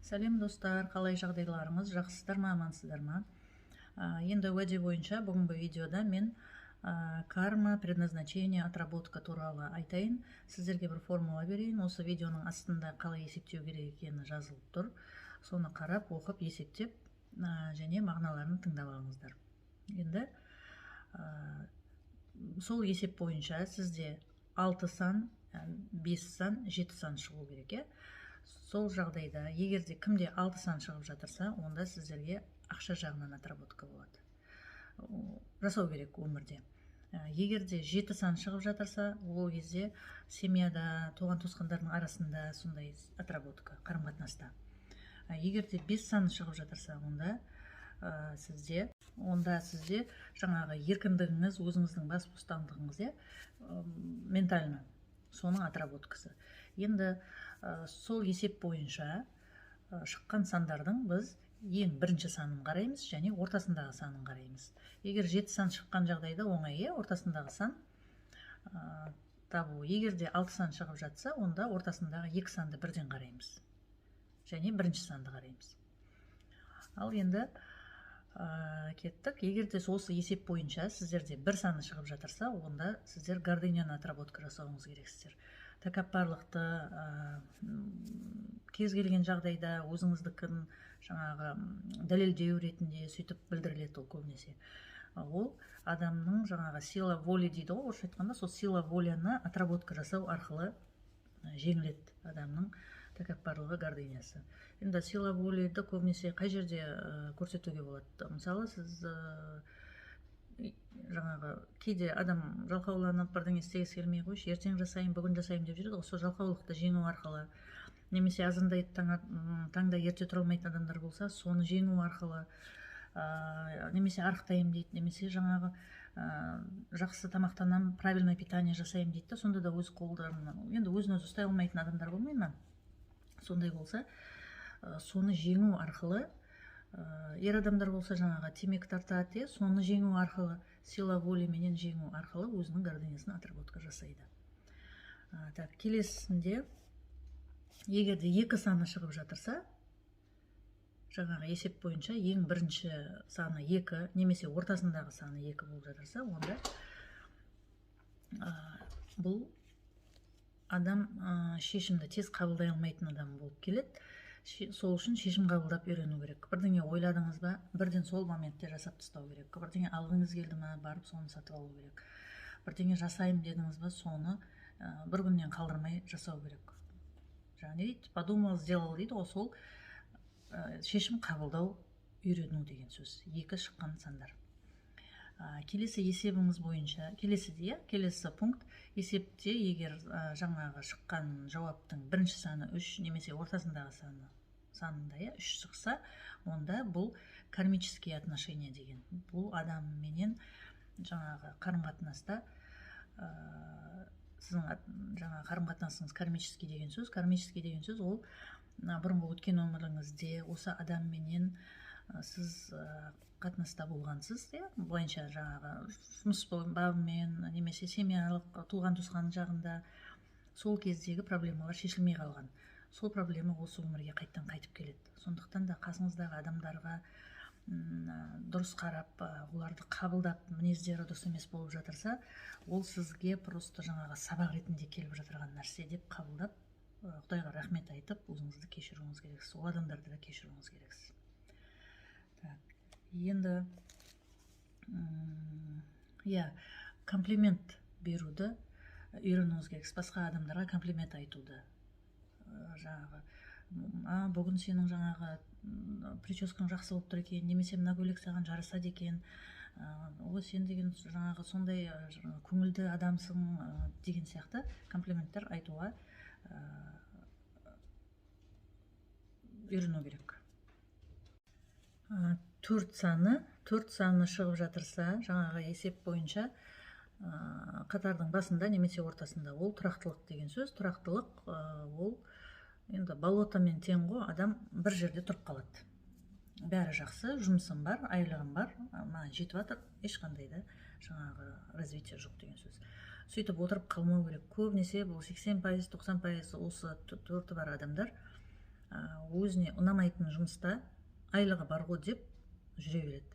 Сәлем достар, қалай жағдайларыңыз, жақсысыздар ма, амансыздар ма? Енді уәде бойынша бүгінгі видеода мен карма, предназначение, отработка туралы айтайын. Сіздерге бір формула берейін. Осы видеоның астында қалай есептеу керек екені жазылып тұр. Соны қарап, оқып, есептеп және мағыналарын тыңдап алыңыздар. Енді сол есеп бойынша сізде 6 сан, 5 сан, 7 сан шығу керек. Сол жағдайда, егерде кімде 6 сан шығып жатырса, онда сіздерге ақша жағынан отработка болады. Жасау керек өмірде. Егерде 7 сан шығып жатырса, ол кезде семьяда, туған туысқандардың арасында сондай отработка, қарым-қатынаста. Егерде 5 сан шығып жатырса, онда сізде жаңағы еркіндігіңіз, өзіңіздің бас бостандығыңыз, ментально соның отработкасы. Енді сол есеп бойынша шыққан сандардың біз ең бірінші санын қараймыз және ортасындағы санын қараймыз. Егер 7 сан шыққан жағдайда оңай, ортасындағы сан табу. Егерде 6 сан шығып жатса, онда ортасындағы 2 санды бірден қараймыз және бірінші санды қараймыз. Ал енді кеттік. Егерде осы есеп бойынша сіздерде 1 саны шығып жатырса, онда сіздер гордыняны отработка жасауыңыз керексіздер. Тәкаппарлықты кез келген жағдайда өзіңіздікін жаңағы дәлелдеу ретінде сөйтіп білдіріледі ол көбінесе. Ол адамның жаңағы сила воли дейді ғой, орысша айтқанда, сол сила воляны отработка жасау арқылы жеңіледі адамның тәкаппарлығы, гордынясы. Енді сила волиді көбінесе қай жерде көрсетуге болады? Мысалы, сіз жаңағы кейде адам жалқауланып бірдеңе істегісі келмей қойшы, ертең жасайын, бүгін жасайын деп жүреді ғой, сол жалқаулықты жеңу арқылы, немесе азандайды таңда ерте тұра алмайтын адамдар болса, соны жеңу арқылы, немесе арықтаймын дейді, немесе жаңағы жақсы тамақтанам, правильное питание жасаймын дейді, сонда да өз қолдарынан, енді өзін өзі ұстай алмайтын адамдар болмай ма? Сондай болса, соны жеңу арқылы, ер адамдар болса жаңағы темекі тартады, соны жеңу арқылы, сила воли менен жеңу арқылы өзінің гордынясын отработка жасайды. Келесінде, егерде 2 саны шығып жатырса, жаңағы есеп бойынша ең бірінші саны 2, немесе ортасындағы саны 2 болып жатырса, онда бұл адам шешімді тез қабылдай алмайтын адам болып келеді. Сол үшін шешім қабылдап үйрену керек. Бірдеңе ойладыңыз ба, бірден сол моментте жасап тастау керек. Бірдеңе алғыңыз келді ме, барып соны сатып алу керек. Бірдеңе жасайым дедіңіз ба, соны бір күннен қалдырмай жасау керек. Жаңағы дейді, подумал, сделал дейді, сол шешім қабылдау үйрену деген сөз. 2 шыққан сандар. Келесі есебіңіз бойынша, келесі пункт, есепте егер жаңағы шыққан жауаптың бірінші саны 3, немесе ортасындағы санында 3 шықса, онда бұл кармические отношения деген. Бұл адам менен жаңағы қарым-қатынаста, сіздің жаңағы қарым-қатынасыңыз кармический деген сөз. Кармический деген сөз ол бұрынғы өткен өміріңізде осы адам менен сіз қатынаста болғансыз, былайынша жаңағы жұмыс бабымен, немесе семьялық туған туысқан жағында сол кездегі проблемалар шешілмей қалған. Сол проблема осы өмірге қайттан қайтып келеді. Сондықтан да қасыңыздағы адамдарға дұрыс қарап, оларды қабылдап, мінездері дұрыс емес болып жатырса, ол сізге просто жаңағы сабақ ретінде келіп жатырған нәрсе деп қабылдап, Құдайға рахмет айтып, өзіңізді кешіруіңіз керексіз, ол адамдарды да кешіруіңіз керексіз. Енді комплимент беруді үйренуіңіз керек, басқа адамдарға комплимент айтуды. Жаңағы, бүгін сенің жаңағы прическаң жақсы болып тұр екен, немесе мына көйлек саған жарасады екен, сен деген жаңағы сондай көңілді адамсың деген сияқты комплименттер айтуға үйрену керек. 4 саны шығып жатырса, жаңағы есеп бойынша қатардың басында немесе ортасында, ол тұрақтылық деген сөз. Тұрақтылық ол енді болотамен тең ғой, адам бір жерде тұрып қалады. Бәрі жақсы, жұмысым бар, айлығым бар, маған жетіп жатыр, ешқандай да жаңағы развитие жоқ деген сөз. Сөйтіп отырып қалмау керек. Көбінесе бұл 80%, 90% осы төрті бар адамдар өзіне ұнамайтын жұмыста айлығы бар ғой деп жүре береді.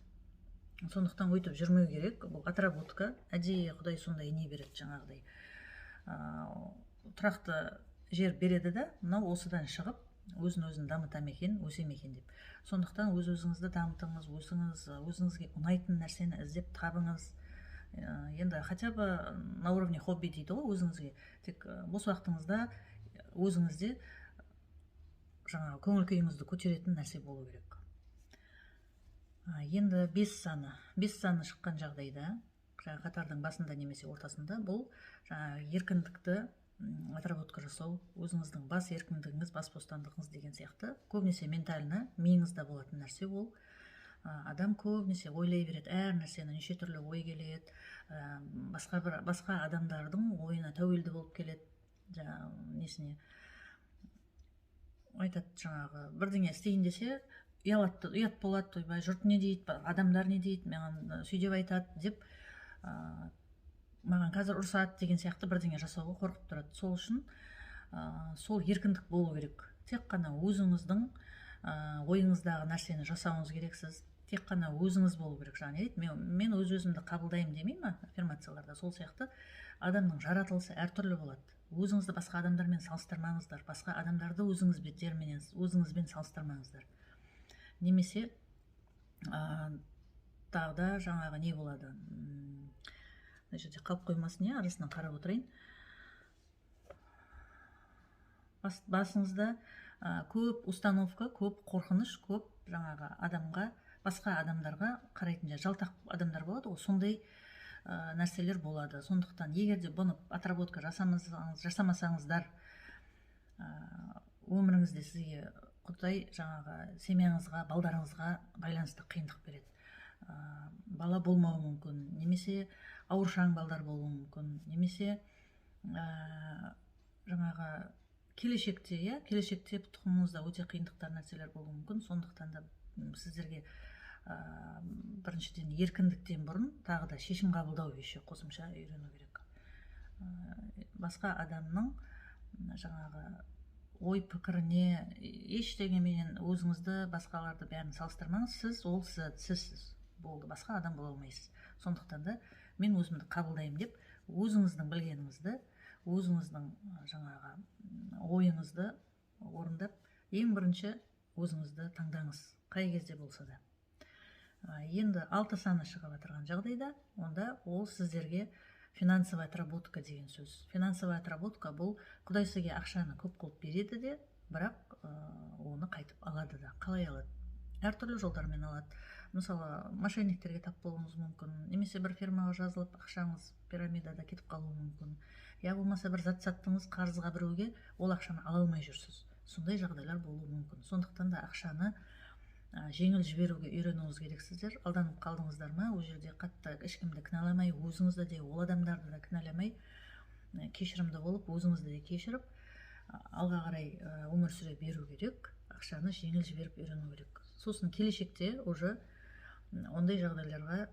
Сондықтан өйтіп жүрмеу керек. Бұл отработка, әдейі Құдай сондай не береді жаңағыдай. Тұрақты жер береді да, мынау осыдан шығып, өзін дамытам екен, өсем екен деп. Сондықтан өзіңізді дамытыңыз, өзіңізге ұнайтын нәрсені іздеп табыңыз. Енді хотя бы на уровне хобби дейді ғой, өзіңізге. Тек бос уақытыңызда өзіңізде жаңағы көңіл күйіңізді көтеретін нәрсе болу керек. Енді 5 саны шыққан жағдайда, жаңағы қатардың басында немесе ортасында, бұл жаңағы еркіндікті отработка жасау, өзіңіздің бас еркіндігіңіз, бас бостандығыңыз деген сияқты, көбінесе ментально миыңызда болатын нәрсе ол. Адам көбінесе ойлай береді, әр нәрсені неше түрлі ой келеді, басқа адамдардың ойына тәуелді болып келеді. Несіне айтады, жаңағы бірдеңе істейін десе, ұят болады, ойбай, жұрт не дейді, адамдар не дейді, маған сөйдеп айтады деп, маған қазір ұрсады деген сияқты бірдеңе жасауға қорқып тұрады. Сол үшін сол еркіндік болу керек. Тек қана өзіңіздің ойыңыздағы нәрсені жасауыңыз керексіз. Тек қана өзіңіз болу керек. Мен өз-өзімді қабылдаймын демей ма аффирмацияларда, сол сияқты адамның жаратылысы әртүрлі болады. Өзіңізді басқа адамдармен салыстырмаңыздар, басқа адамдарды өзіңізбен салыстырмаңыздар. Немесе тағы да жаңағы не болады, мына жерде қалып қоймасын, арасынан қарап отырайын. Басыңызда көп установка, көп қорқыныш, көп жаңағы адамға, басқа адамдарға қарайтын жалтақ адамдар болады ғой, сондай нәрселер болады. Сондықтан егерде бұны отработка жасамасаңыздар, өміріңізде сізге Құдай жаңағы семьяңызға, балдарыңызға байланысты қиындық береді. Бала болмауы мүмкін, немесе ауыршаң балдар болуы мүмкін, немесе жаңағы келешекте тұқымыңызда өте қиындықтар нәрселер болуы мүмкін. Сондықтан да сіздерге біріншіден еркіндіктен бұрын тағы да шешім қабылдау еще қосымша үйрену керек. Басқа адамның жаңағы ой пікіріне ештеңеменен өзіңізді, басқаларды бәрін салыстырмаңыз. Сізсіз болды, басқа адам бола алмайсыз. Сондықтан да мен өзімді қабылдаймын деп, өзіңіздің білгеніңізді, өзіңіздің жаңағы ойыңызды орындап, ең бірінші өзіңізді таңдаңыз, қай кезде болса да. Енді 6 саны шығып отырған жағдайда, онда ол сіздерге финансовая отработка деген сөз. Финансовая отработка бұл Құдай сізге ақшаны көп қылып береді де, бірақ оны қайтып алады да. Қалай алады? Әртүрлі жолдармен алады. Мысалы, мошенниктерге тап болуыңыз мүмкін, немесе бір фирмаға жазылып, ақшаңыз пирамидада кетіп қалуы мүмкін. Я болмаса бір зат саттыңыз қарызға біреуге, ол ақшаны ала алмай жүрсіз. Сондай жағдайлар болуы мүмкін. Сондықтан да ақшаны жеңіл жіберуге үйренуіңіз керексіздер. Алданып қалдыңыздар ма, ол жерде қатты ешкімді кінәламай, өзіңізді де, ол адамдарды да кінәламай, кешірімді болып, өзіңізді де кешіріп, алға қарай өмір сүре беру керек. Ақшаны жеңіл жіберіп үйрену керек. Сосын келешекте уже ондай жағдайларға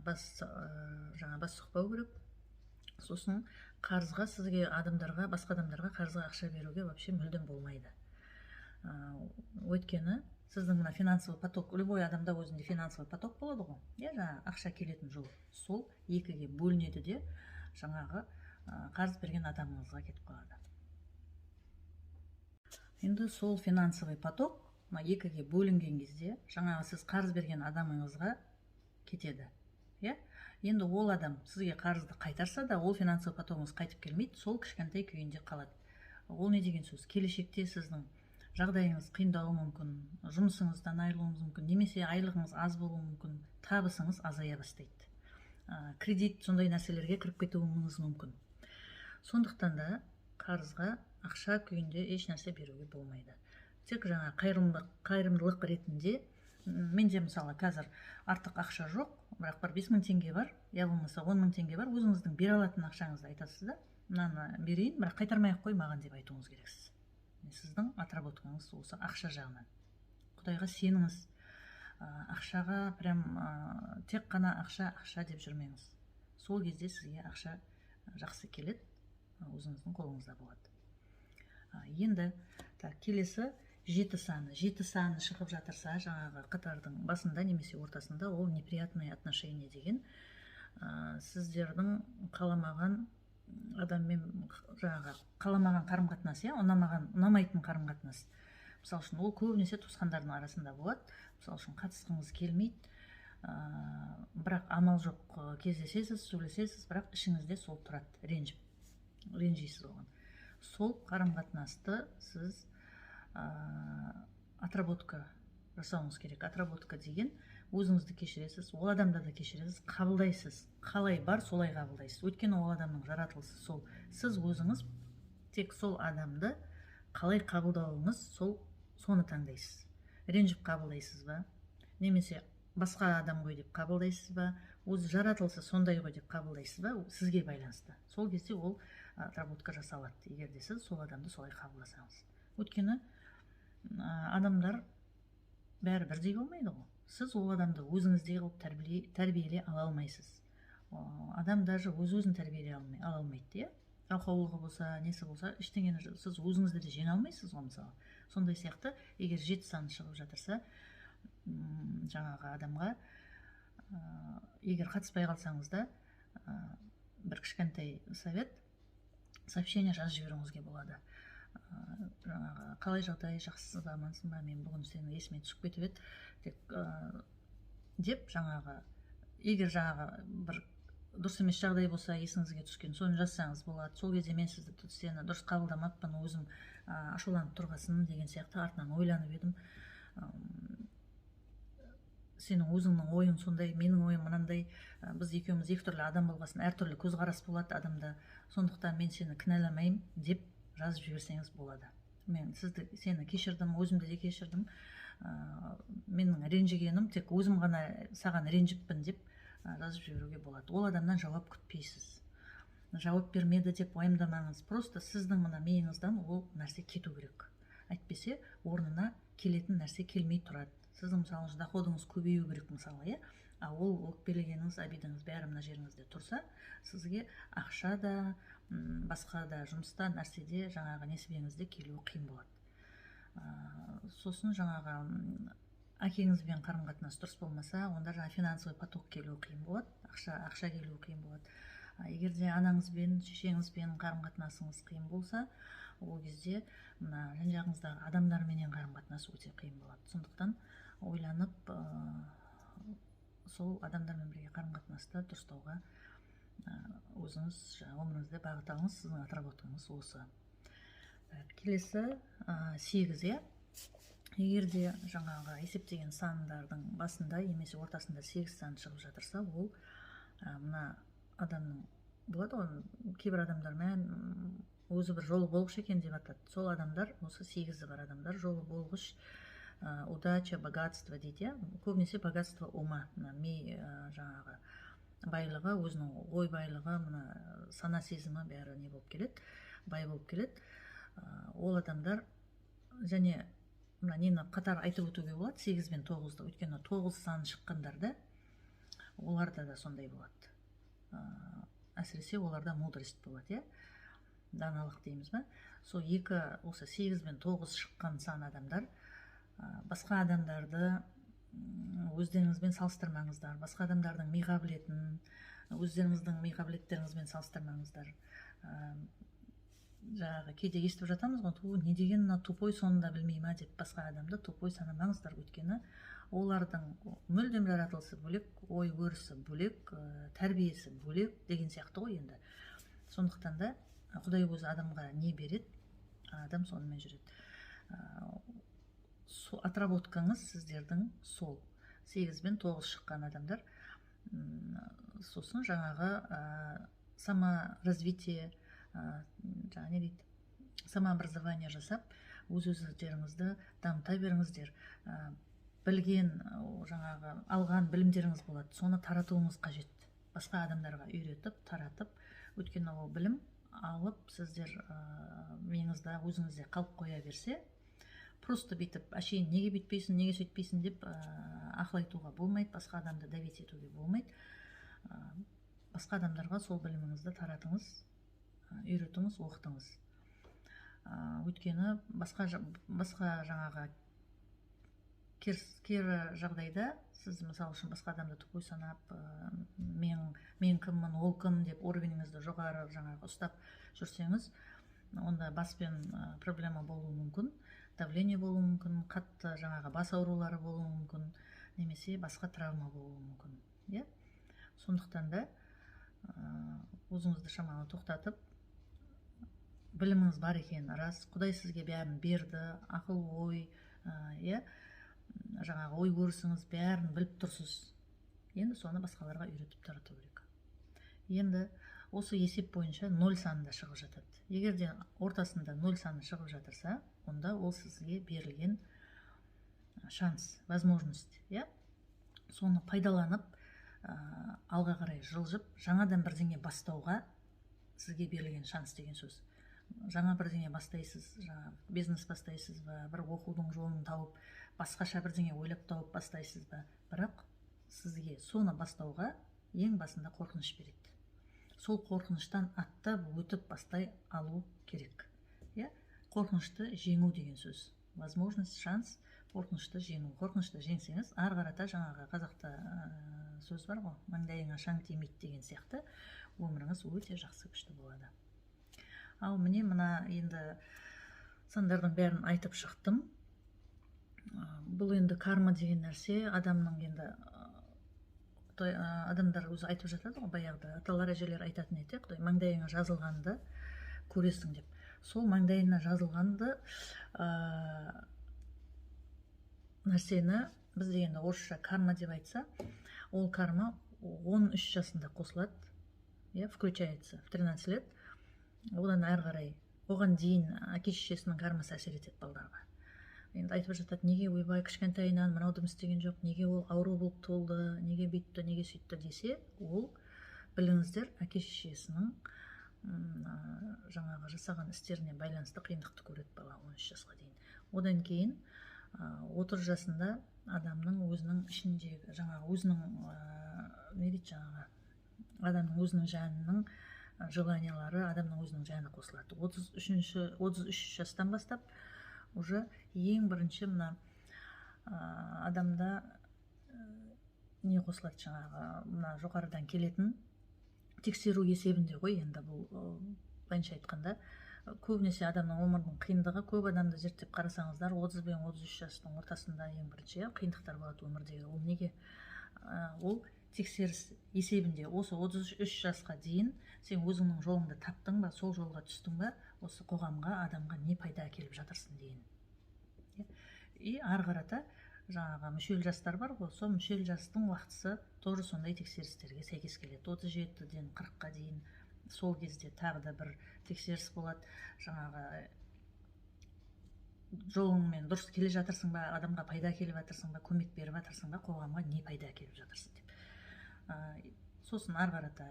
бас сұқпау керек. Сосын қарызға, сізге адамдарға, басқа адамдарға қарызға ақша беруге вообще мүлдем болмайды. Өйткені сіздің мына финансовый поток, любой адамда өзінде финансовый поток болады ғой, жаңағы ақша келетін жол, сол екіге бөлінеді де, жаңағы қарыз берген адамыңызға кетіп қалады. Енді сол финансовый поток екіге бөлінген кезде, жаңағы сіз қарыз берген адамыңызға кетеді. Енді ол адам сізге қарызды қайтарса да, ол финансовый потогыңыз қайтып келмейді, сол кішкентай күйінде қалады. Ол не деген сөз? Келешекте сіздің жағдайыңыз қиындауы мүмкін, жұмысыңыздан айырылуыңыз мүмкін, немесе айлығыңыз аз болуы мүмкін, табысыңыз азая бастайды. Кредит, сондай нәрселерге кіріп кетуіңіз мүмкін. Сондықтан да қарызға ақша күйінде еш нәрсе беруге болмайды. Тек жаңа қайырымдылық ретінде, менде мысалы қазір артық ақша жоқ, бірақ бір 5 мың теңге бар, я болмаса 10 мың теңге бар, өзіңіздің бере алатын ақшаңызды айтасыз да, мынаны берейін, бірақ қайтармай-ақ қой маған деп айтуыңыз керексіз. Сіздің отработкаңыз осы ақша жағынан. Құдайға сеніңіз, ақшаға прям тек қана ақша деп жүрмеңіз. Сол кезде сізге ақша жақсы келеді, өзіңіздің қолыңызда болады. Енді келесі жеті саны шығып жатырса, жаңағы қатардың басында немесе ортасында, ол неприятное отношение деген сіздердің қаламаған адаммен жаңағы қаламаған қарым-қатынас, ұнамайтын қарым-қатынас. Мысалы үшін ол көбінесе туысқандардың арасында болады. Мысалы үшін қатысқыңыз келмейді, бірақ амал жоқ, кездесесіз, сөйлесесіз, бірақ ішіңізде сол тұрады, ренжисіз оған. Сол қарым-қатынасты сіз отработка жасауыңыз керек. Отработка деген өзіңізді кешіресіз, ол адамды да кешіресіз, қабылдайсыз. Қалай бар, солай қабылдайсыз. Өйткені ол адамның жаратылысы сол. Сіз өзіңіз тек сол адамды қалай қабылдауыңыз, соны таңдайсыз. Ренжіп қабылдайсыз ба, немесе басқа адам ғой деп қабылдайсыз ба, өзі жаратылысы сондай ғой деп қабылдайсыз ба, сізге байланысты. Сол кезде ол отработка жасалады, егер де сіз сол адамды солай қабылдасаңыз. Өйткені адамдар бәрі бірдей болмайды ғой. Сіз ол адамды өзіңіздей қылып тәрбиелей ала алмайсыз. Адам даже өзін тәрбиелей ала алмайды, жалқаулығы болса, несі болса, ештеңені сіз өзіңізді де жеңе алмайсыз ғой, мысалы. Сондай сияқты, егер 7 саны шығып жатырса, жаңағы адамға егер қатыспай қалсаңыз да, бір кішкентай совет, сообщение жазып жіберуіңізге болады. Жаңағы қалай жағдай, жақсысыз ба, амансың ба, мен бүгін сені есіме түсіп кетіп еді деп, жаңағы егер жаңағы бір дұрыс емес жағдай болса, есіңізге түскен, соны жазсаңыз болады. Сол кезде мен сені дұрыс қабылдамаппын, өзім ашуланып тұрғасын деген сияқты артынан ойланып едім. Сенің өзіңнің ойың сондай, менің ойым мынандай, біз екеуміз екі түрлі адам болғасын, әртүрлі көзқарас болады адамда, сондықтан мен сені кінәламаймын деп жазып жіберсеңіз болады. Мен сені кешірдім, өзімді де кешірдім, менің ренжігенім тек өзім ғана саған ренжіппін деп жазып жіберуге болады. Ол адамнан жауап күтпейсіз. Жауап бермеді деп уайымдамаңыз. Просто сіздің мына миыңыздан ол нәрсе кету керек. Әйтпесе орнына келетін нәрсе келмей тұрады. Сіздің мысалы доходыңыз көбею керек мысалы, ол өкпелегеніңіз, обидаңыз бәрі мына жеріңізде тұрса, сізге ақша да, басқа да жұмыста, нәрседе жаңағы несібеңізде келуі қиын болады. Сосын жаңағы әкеңізбен қарым-қатынас дұрыс болмаса, онда жаңа финансовый поток келуі қиын болады, ақша келуі қиын болады. Егер де анаңызбен, шешеңізбен қарым-қатынасыңыз қиын болса, ол кезде мына жан-жағыңыздағы адамдарменен қарым-қатынас өте қиын болады. Сондықтан ойланып, сол адамдармен бірге қарым-қатынаста дұрыстауға өзіңіз өміріңізде бағыт алыңыз. Сіздің отработкаңыз осы. Келесі 8. Егер де жаңағы есептеген сандардың басында немесе ортасында 8 сан шығып жатырса, ол мына адамның болады ғой, кейбір адамдармен өзі бір жолы болғыш екен деп атады. Сол адамдар, осы 8-і бар адамдар, жолы болғыш, удача, богатство дейді. Көбінесе богатство ума, жаңағы байлығы, өзінің ой байлығы, сана сезімі бәрі не болып келеді, бай болып келеді. Ол адамдар, және нені қатар айтып өтуге болады, 8 мен 9-ды, өйткені 9 саны шыққандарда оларда да сондай болады. Әсіресе оларда мудрость болады, даналық дейміз ба. Сол осы 8 мен 9 шыққан сан адамдар басқа адамдарды өздеріңізбен салыстырмаңыздар, басқа адамдардың ми қабілетін өздеріңіздің ми қабілеттеріңізбен салыстырмаңыздар. Жаңағы кейде естіп жатамыз ғой, не деген тупой, соны да білмей ма деп, басқа адамды тупой санамаңыздар, өйткені олардың мүлдем жаратылысы бөлек, ой өрісі бөлек, тәрбиесі бөлек деген сияқты ғой енді. Сондықтан да Құдай өзі адамға не береді, адам сонымен жүреді. Отработкаңыз сіздердің сол 8 бен 9 шыққан адамдар. Сосын жаңағы саморазвитие, жаңа не дейді, самообразование жасап, өз-өздеріңізді дамыта беріңіздер. Білген, жаңағы алған білімдеріңіз болады, соны таратуыңыз қажет. Басқа адамдарға үйретіп, таратып, өйткені ол білім алып, сіздер миыңызда, өзіңізде қалып қоя берсе, просто бүйтіп, әшейін неге бүйтпейсің, неге сөйтпейсің деп ақыл айтуға болмайды, басқа адамды давить етуге болмайды. Басқа адамдарға сол біліміңізді таратыңыз, үйретіңіз, оқытыңыз. өйткені басқа жаңағы кері жағдайда сіз мысалы үшін басқа адамды тупой санап, мен кіммін, ол кім деп уровеніңізді жоғары жаңағы ұстап жүрсеңіз, онда баспен проблема болуы мүмкін, давление болуы мүмкін, қатты жаңағы бас аурулары болуы мүмкін, немесе басқа травма болуы мүмкін. Иә? Сондықтан да өзіңізді шамалы тоқтатып, біліміңіз бар екен рас, Құдай сізге бәрін берді, ақыл ой, жаңағы ой өрісіңіз бәрін біліп тұрсыз. Енді соны басқаларға үйретіп тарату керек. Енді осы есеп бойынша 0 санында шығып жатады. Егер де ортасында 0 саны шығып жатырса, онда ол сізге берілген шанс, возможность. Соны пайдаланып, алға қарай жылжып, жаңадан бірдеңе бастауға сізге берілген шанс деген сөз. Жаңа бірдеңе бастайсыз, бизнес бастайсыз ба, бір оқудың жолын тауып, басқаша бірдеңе ойлап тауып бастайсыз ба, бірақ сізге соны бастауға ең басында қорқыныш береді. Сол қорқыныштан аттап өтіп бастай алу керек. Қорқынышты жеңу деген сөз. Возможность, шанс, қорқынышты жеңу. Қорқынышты жеңсеңіз, ары қарата жаңағы қазақта сөз бар ғой, маңдайыңа шаң тимейді деген сияқты, өміріңіз өте жақсы күшті болады. Ал міне мына енді сандардың бәрін айтып шықтым. Бұл енді карма деген нәрсе адамның енді адамдар өзі айтып жатады ғой, баяғыда аталар әжелер айтатын еді, Құдай маңдайыңа жазылғанды көресің деп. Сол маңдайына жазылғанды нәрсені біз дегенде орысша карма деп айтса, ол карма 13 жасында қосылады, включается в 13 лет. Одан әрі қарай, оған дейін әке-шешесінің кармасы әсер етеді балдарға. Енді айтып жатады, неге ойбай кішкентайынан мынауды істеген жоқ, неге ол ауру болып толды, неге бүйтті, неге сөйтті десе, ол біліңіздер, әке-шешесінің жаңағы жасаған істеріне байланысты қиындықты көреді бала 13 жасқа дейін. Одан кейін 30 жасында адамның өзінің ішіндегі жаңағы өзінің не дейді жаңағы адамның өзінің жанының желаниялары адамның өзінің жанына қосылады. 33 жастан бастап уже ең бірінші мына адамда не қосылады жаңағы мына жоғарыдан келетін тексеру есебінде ғой. Енді бұл былайша айтқанда көбінесе адамның өмірінің қиындығы, көп адамды зерттеп қарасаңыздар 30 бен 33 жастың ортасында ең бірінші қиындықтар болады өмірдегі. Ол неге? Ол тексеріс есебінде осы 33 жасқа дейін сен өзіңнің жолыңды таптың ба, сол жолға түстің ба, осы қоғамға, адамға не пайда әкеліп жатырсың дейін. И ары қарата жаңағы мүшел жастар бар ғой, сол мүшел жастың уақытысы тоже сондай тексерістерге сәйкес келеді. 37-ден 40-қа дейін сол кезде тағы да бір тексеріс болады. Жаңағы жолыңмен дұрыс келе жатырсың ба, адамға пайда әкеліп жатырсың ба, көмек беріп жатырсың ба, қоғамға не пайда әкеліп жатырсың деп. Сосын ары қарата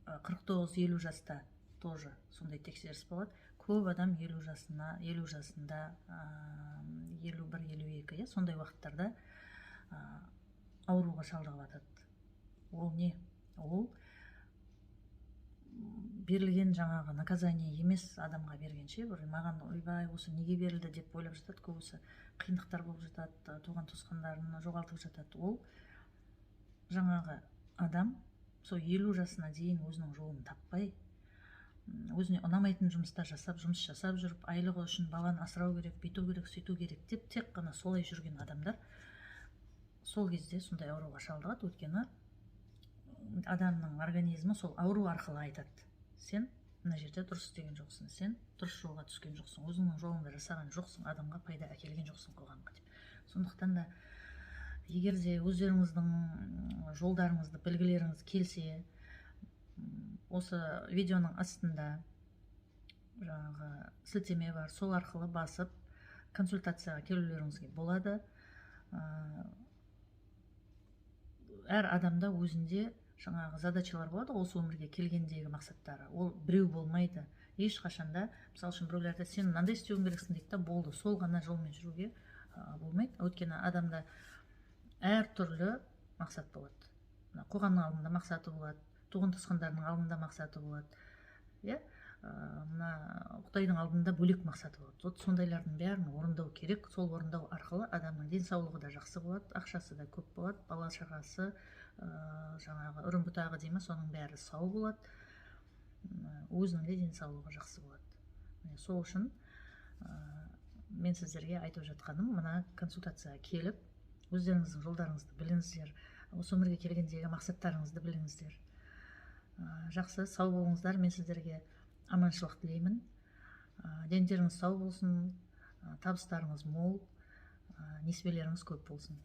49-50 жаста тоже сондай тексеріс болады. Көп адам 50 жасында, 51-52, сондай уақыттарда ауруға шалдығып жатады. Ол не? Ол берілген жаңағы наказание емес, адамға бергенше, маған ойбай осы неге берілді деп ойлап жатады көбісі. Қиындықтар болып жатады, туған туысқандарын жоғалтып жатады. Ол жаңағы адам сол 50 жасына дейін өзінің жолын таппай, өзіне ұнамайтын жұмыстар жасап, жұмыс жасап жүріп, айлығы үшін баланы асырау керек, бүйту керек, сөйту керек деп тек қана солай жүрген адамдар сол кезде сондай ауруға шалдығады. Өйткені адамның организмі сол ауру арқылы айтады: сен мына жерде дұрыс істеген жоқсың, сен дұрыс жолға түскен жоқсың, өзіңнің жолыңды жасаған жоқсың, адамға пайда әкелген жоқсың қоғамға деп. Сондықтан да егер де өздеріңіздің жолдарыңызды білгілеріңіз келсе, осы видеоның астында жаңағы сілтеме бар, сол арқылы басып консультацияға келулеріңізге болады. Әр адамда өзінде жаңағы задачалар болады, осы өмірге келгендегі мақсаттары. Ол біреу болмайды. Ешқашанда, мысалы үшін біреулерді сен мынандай істеуің керексің дейді да, болды, сол ғана жолмен жүруге болмайды. Өйткені адамда әр түрлі мақсат болады. Қоғамның алдында мақсаты болады, туған туысқандарының алдында мақсаты болады. мына Құдайдың алдында бөлек мақсаты болады. Вот сондайлардың бәрін орындау керек. Сол орындау арқылы адамның денсаулығы да жақсы болады, ақшасы да көп болады, бала шағасы, жаңағы үрім бұтағы деймін, соның бәрі сау болады, өзінің де денсаулығы жақсы болады. Міне сол үшін мен сіздерге айтып жатқаным, мына консультацияға келіп, өздеріңіздің жолдарыңызды біліңіздер, осы өмірге келгендегі мақсаттарыңызды біліңіздер. Жақсы, сау болыңыздар. Мен сіздерге аманшылық тілеймін. Дендеріңіз сау болсын, табыстарыңыз мол, несібелеріңіз көп болсын.